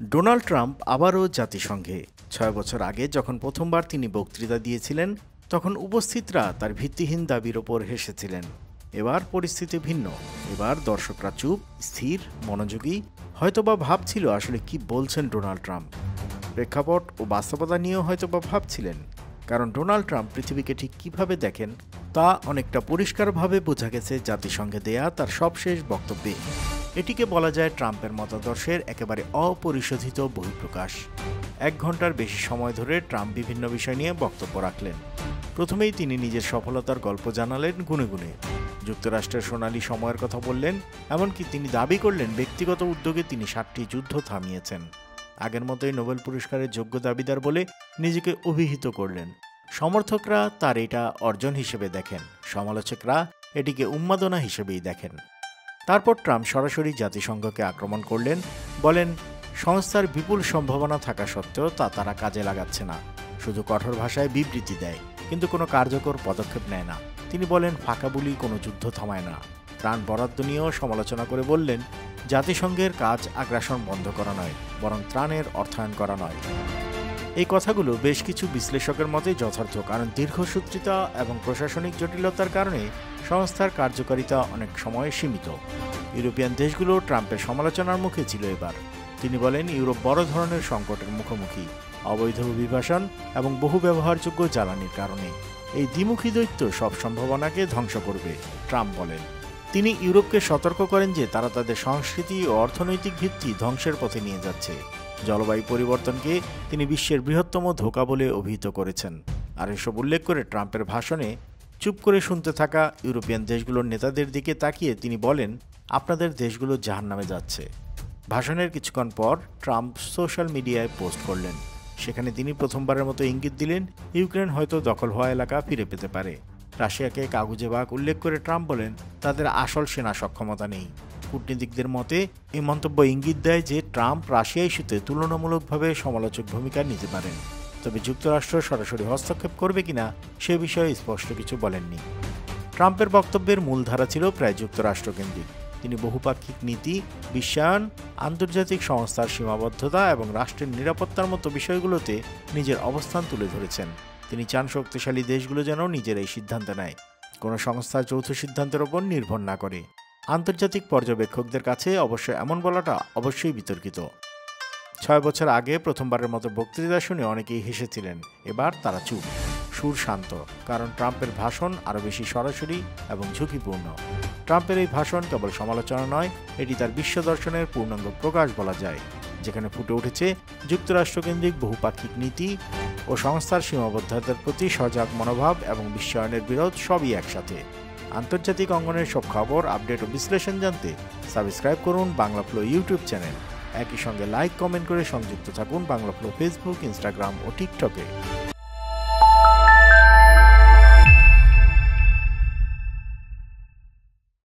Donald Trump আবারও জাতিসংঘে। ৬ বছর আগে যখন প্রথমবার তিনি বক্তৃতা দিয়েছিলেন, তখন উপস্থিতরা তার ভিত্তিহীন দাবির ওপর হেসেছিলেন। এবার পরিস্থিতি ভিন্ন। এবার দর্শকরা চুপ, স্থির, মনোযোগী, হয়তোবা ভাবছিল আসলে কি বলছেন ডোনাল্ড ট্রাম্প। প্রেক্ষাপট ও বাস্তবতা নিয়েও হয়তোবা ভাবছিলেন, কারণ ডোনাল্ড ট্রাম্প পৃথিবীকে ঠিক কিভাবে দেখেন তা অনেকটা পরিষ্কারভাবে বোঝা গেছে জাতিসংঘে দেয়া তার সবশেষ বক্তব্যে। এটিকে বলা যায় ট্রাম্পের মতাদর্শের একেবারে অপরিশোধিত বহিঃপ্রকাশ। ১ ঘন্টার বেশি সময় ধরে ট্রাম্প বিভিন্ন বিষয় নিয়ে বক্তব্য রাখলেন। প্রথমেই তিনি নিজের সফলতার গল্প জানালেন গুনে গুনে। যুক্তরাষ্ট্রের সোনালী সময়ের কথা বললেন, এমনকি তিনি দাবি করলেন ব্যক্তিগত উদ্যোগে তিনি ৭টি যুদ্ধ থামিয়েছেন। আগের মতোই নোবেল পুরস্কারের যোগ্য দাবিদার বলে নিজেকে অভিহিত করলেন। সমর্থকরা তার এটা অর্জন হিসেবে দেখেন, সমালোচকরা এটিকে উন্মাদনা হিসেবেই দেখেন। তারপর ট্রাম্প সরাসরি জাতিসংঘকে আক্রমণ করলেন, বলেন সংস্থার বিপুল সম্ভাবনা থাকা সত্ত্বেও তা তারা কাজে লাগাচ্ছে না, শুধু কঠোর ভাষায় বিবৃতি দেয় কিন্তু কোনো কার্যকর পদক্ষেপ নেয় না। তিনি বলেন ফাঁকা বুলি কোনো যুদ্ধ থামায় না। ত্রাণ বরাদ্দ নিয়েও সমালোচনা করে বললেন জাতিসংঘের কাজ আগ্রাসন বন্ধ করা নয়, বরং ত্রাণের অর্থায়ন করা নয়। এই কথাগুলো বেশ কিছু বিশ্লেষকের মতে যথার্থ, কারণ দীর্ঘসূত্রিতা এবং প্রশাসনিক জটিলতার কারণে সংস্থার কার্যকারিতা অনেক সময় সীমিত। ইউরোপিয়ান দেশগুলো ট্রাম্পের সমালোচনার মুখে ছিল এবার। তিনি বলেন ইউরোপ বড় ধরনের সংকটের মুখোমুখি, অবৈধ অভিবাসন এবং বহু ব্যবহারযোগ্য জ্বালানির কারণে। এই দ্বিমুখী দৈত্য সব সম্ভাবনাকে ধ্বংস করবে, ট্রাম্প বলেন। তিনি ইউরোপকে সতর্ক করেন যে তারা তাদের সংস্কৃতি ও অর্থনৈতিক ভিত্তি ধ্বংসের পথে নিয়ে যাচ্ছে। জলবায়ু পরিবর্তনকে তিনি বিশ্বের বৃহত্তম ধোঁকা বলে অভিহিত করেছেন। আর এসব উল্লেখ করে ট্রাম্পের ভাষণে চুপ করে শুনতে থাকা ইউরোপিয়ান দেশগুলোর নেতাদের দিকে তাকিয়ে তিনি বলেন আপনাদের দেশগুলো জাহান্নামে যাচ্ছে। ভাষণের কিছুক্ষণ পর ট্রাম্প সোশ্যাল মিডিয়ায় পোস্ট করলেন। সেখানে তিনি প্রথমবারের মতো ইঙ্গিত দিলেন ইউক্রেন হয়তো দখল হওয়া এলাকা ফিরে পেতে পারে। রাশিয়াকে কাগুজে বাঘ উল্লেখ করে ট্রাম্প বলেন তাদের আসল সেনা সক্ষমতা নেই। কূটনীতিকদের মতে এই মন্তব্য ইঙ্গিত দেয় যে ট্রাম্প রাশিয়া ইস্যুতে তুলনামূলকভাবে সমালোচক ভূমিকা নিতে পারেন, তবে যুক্তরাষ্ট্র সরাসরি হস্তক্ষেপ করবে কিনা সে বিষয়ে স্পষ্ট কিছু বলেননি। ট্রাম্পের বক্তব্যের মূল ধারা ছিল প্রায় যুক্তরাষ্ট্রকেন্দ্রিক। তিনি বহুপাক্ষিক নীতি, বিশ্বায়ন, আন্তর্জাতিক সংস্থার সীমাবদ্ধতা এবং রাষ্ট্রের নিরাপত্তার মতো বিষয়গুলোতে নিজের অবস্থান তুলে ধরেছেন। তিনি চান শক্তিশালী দেশগুলো যেন নিজেরাই সিদ্ধান্ত নেয়, কোনো সংস্থার যৌথ সিদ্ধান্তের ওপর নির্ভর না করে। আন্তর্জাতিক পর্যবেক্ষকদের কাছে অবশ্য এমন বলাটা অবশ্যই বিতর্কিত। ৬ বছর আগে প্রথমবারের মতো বক্তৃতা শুনে অনেকেই হেসেছিলেন, এবার তারা চুপ, সুর শান্ত, কারণ ট্রাম্পের ভাষণ আরও বেশি সরাসরি এবং ঝুঁকিপূর্ণ। ট্রাম্পের এই ভাষণ কেবল সমালোচনা নয়, এটি তার বিশ্ব দর্শনের পূর্ণাঙ্গ প্রকাশ বলা যায়, যেখানে ফুটে উঠেছে যুক্তরাষ্ট্রকেন্দ্রিক বহুপাক্ষিক নীতি ও সংস্থার সীমাবদ্ধতার প্রতি সজাগ মনোভাব এবং বিশ্বায়নের বিরোধ সবই একসাথে। আন্তর্জাতিক অঙ্গনের সব খবর, আপডেট ও বিশ্লেষণ জানতে সাবস্ক্রাইব করুন বাংলা ফ্লো ইউটিউব চ্যানেল। একই সঙ্গে লাইক, কমেন্ট করে সংযুক্ত থাকুন বাংলা ফ্লো ফেসবুক, ইনস্টাগ্রাম ও টিকটকে।